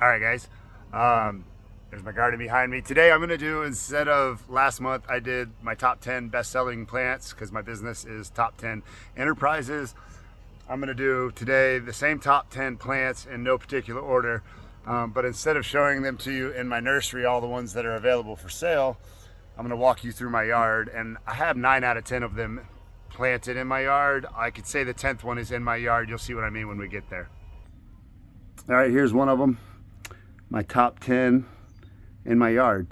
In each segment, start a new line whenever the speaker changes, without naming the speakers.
All right, guys. There's my garden behind me. Today I'm going to do, instead of last month, I did my top 10 best-selling plants because my business is top 10 enterprises. I'm going to do today the same top 10 plants in no particular order. But instead of showing them to you in my nursery, all the ones that are available for sale, I'm going to walk you through my yard. And I have 9 out of 10 of them planted in my yard. I could say the 10th one is in my yard. You'll see what I mean when we get there. All right, here's one of them. My top 10 in my yard.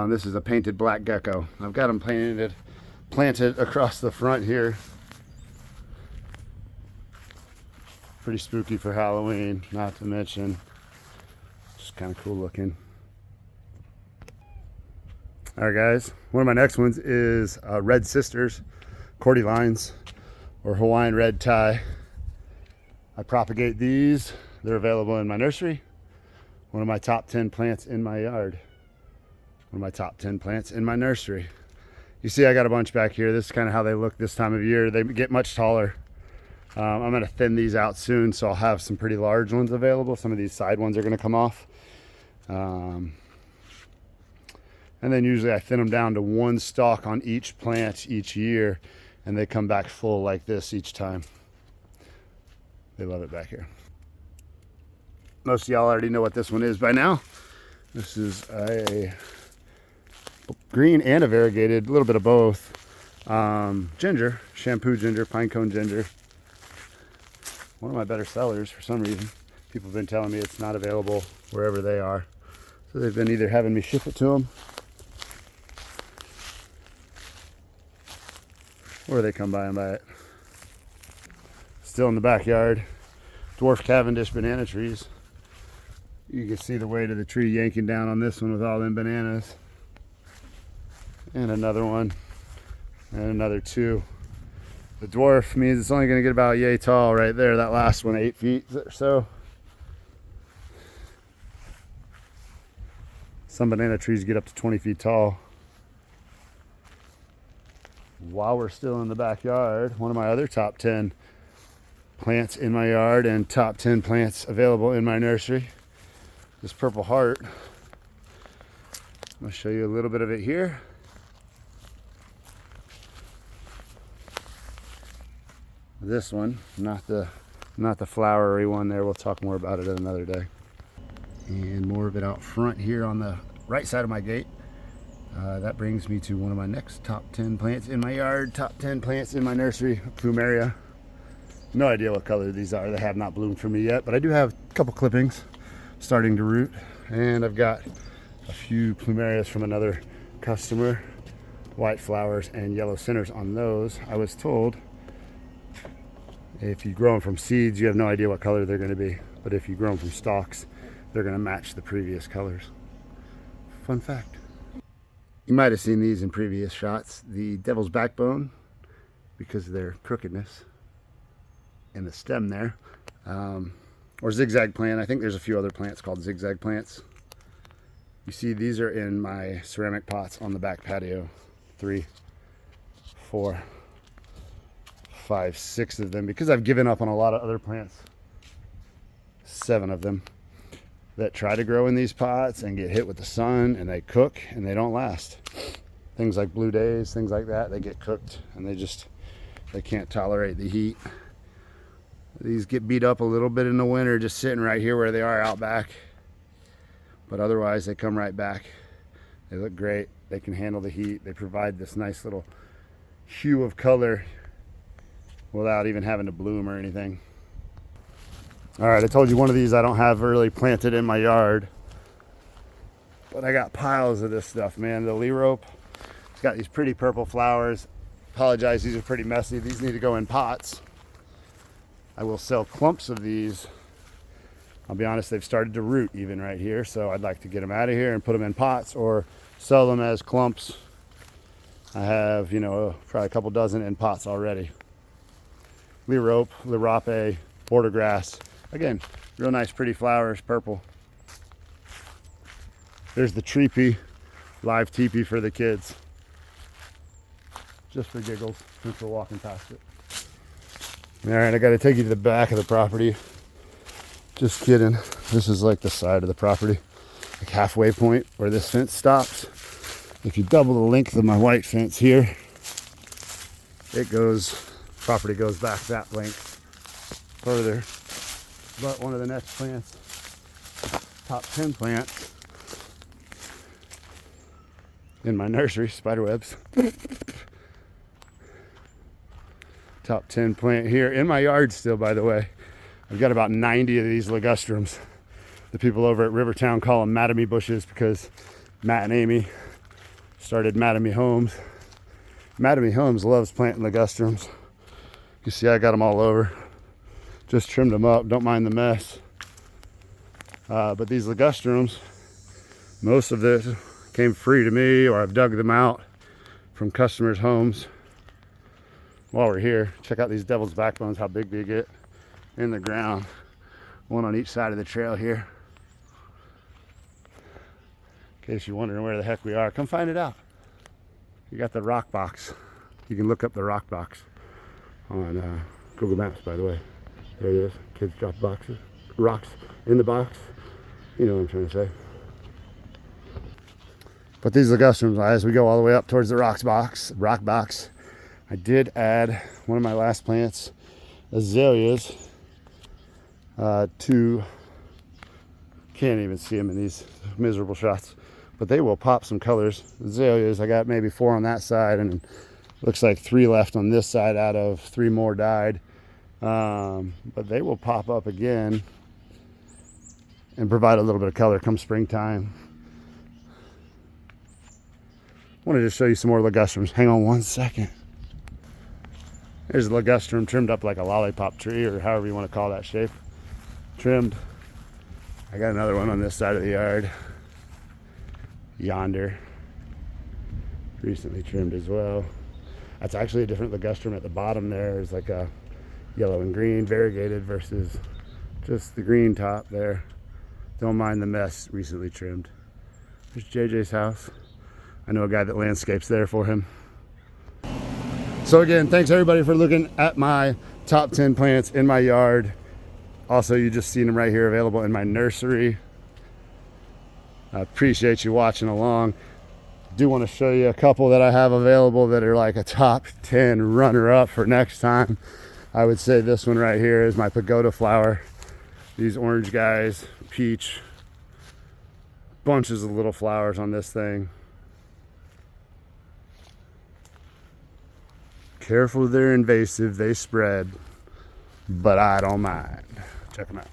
This is a painted black gecko. I've got them planted across the front here. Pretty spooky for Halloween, not to mention just kind of cool looking. All right, guys, one of my next ones is Red Sisters, Cordy Lines, or Hawaiian Red Tie. I propagate these. They're available in my nursery. One of my top 10 plants in my yard. One of my top 10 plants in my nursery. You see I got a bunch back here. This is kind of how they look this time of year. They get much taller. I'm going to thin these out soon, so I'll have some pretty large ones available. Some of these side ones are going to come off. And then usually I thin them down to one stalk on each plant each year, and they come back full like this each time. They love it back here. Most of y'all already know what this one is by now. This is a green and a variegated, a little bit of both. Ginger, shampoo ginger, pine cone ginger. One of my better sellers for some reason. People have been telling me it's not available wherever they are. So they've been either having me ship it to them, or they come by and buy it. Still in the backyard, dwarf Cavendish banana trees. You can see the weight of the tree yanking down on this one with all them bananas. And another one, and another two. The dwarf means it's only going to get about yay tall right there. That last one, 8 feet or so. Some banana trees get up to 20 feet tall. While we're still in the backyard, one of my other top 10 plants in my yard and top 10 plants available in my nursery. This purple heart. I'm going to show you a little bit of it here. This one, not the flowery one there. We'll talk more about it another day. And more of it out front here on the right side of my gate. That brings me to one of my next top 10 plants in my yard, top 10 plants in my nursery, plumeria. No idea what color these are. They have not bloomed for me yet, but I do have a couple clippings starting to root, and I've got a few plumerias from another customer, white flowers and yellow centers on those. I was told if you grow them from seeds, you have no idea what color they're going to be, but if you grow them from stalks, they're going to match the previous colors. Fun fact. You might have seen these in previous shots. The devil's backbone, because of their crookedness in the stem there, or zigzag plant. I think there's a few other plants called zigzag plants. You see these are in my ceramic pots on the back patio. 3, 4, 5, 6 of them, because I've given up on a lot of other plants. 7 of them that try to grow in these pots and get hit with the sun, and they cook and they don't last. Things like blue days, things like that, they get cooked and they can't tolerate the heat. These get beat up a little bit in the winter, just sitting right here where they are out back. But otherwise, they come right back. They look great. They can handle the heat. They provide this nice little hue of color without even having to bloom or anything. All right, I told you one of these I don't have really planted in my yard, but I got piles of this stuff, man. The Lerope, it's got these pretty purple flowers. Apologize, these are pretty messy. These need to go in pots. I will sell clumps of these. I'll be honest, they've started to root even right here, so I'd like to get them out of here and put them in pots or sell them as clumps. I have, probably a couple dozen in pots already. Lerope, border grass. Again, real nice, pretty flowers, purple. There's the teepee, live teepee for the kids. Just for giggles, since we're walking past it. All right, I got to take you to the back of the property. Just kidding. This is like the side of the property, like halfway point where this fence stops. If you double the length of my white fence here, property goes back that length further. But one of the next plants, top 10 plants in my nursery, spiderwebs. Top 10 plant here in my yard still, by the way. I've got about 90 of these ligustrums. The people over at Rivertown call them Madame bushes because Matt and Amy started Madame Homes. Madame Homes loves planting ligustrums. You see I got them all over. Just trimmed them up, don't mind the mess. But these ligustrums, most of this came free to me, or I've dug them out from customers' homes. While we're here, check out these devil's backbones, how big they get in the ground. One on each side of the trail here. In case you're wondering where the heck we are, come find it out. You got the rock box. You can look up the rock box on Google Maps, by the way. There it is. Kids drop boxes, rocks in the box. You know what I'm trying to say. But these ligustrums, as we go all the way up towards the rock box, I did add one of my last plants, azaleas, to, can't even see them in these miserable shots, but they will pop some colors. Azaleas, I got maybe 4 on that side, and looks like 3 left on this side out of 3 more died. But they will pop up again and provide a little bit of color come springtime. I wanted to show you some more ligustrums. Hang on one second. There's a ligustrum trimmed up like a lollipop tree, or however you want to call that shape. Trimmed. I got another one on this side of the yard. Yonder. Recently trimmed as well. That's actually a different ligustrum at the bottom there. There's like a yellow and green variegated versus just the green top there. Don't mind the mess, recently trimmed. There's JJ's house. I know a guy that landscapes there for him. So again, thanks everybody for looking at my top 10 plants in my yard. Also, you just seen them right here available in my nursery. I appreciate you watching along. Do want to show you a couple that I have available that are like a top 10 runner-up for next time. I would say this one right here is my pagoda flower. These orange guys, peach, bunches of little flowers on this thing. Careful, they're invasive, they spread, but I don't mind. Check them out.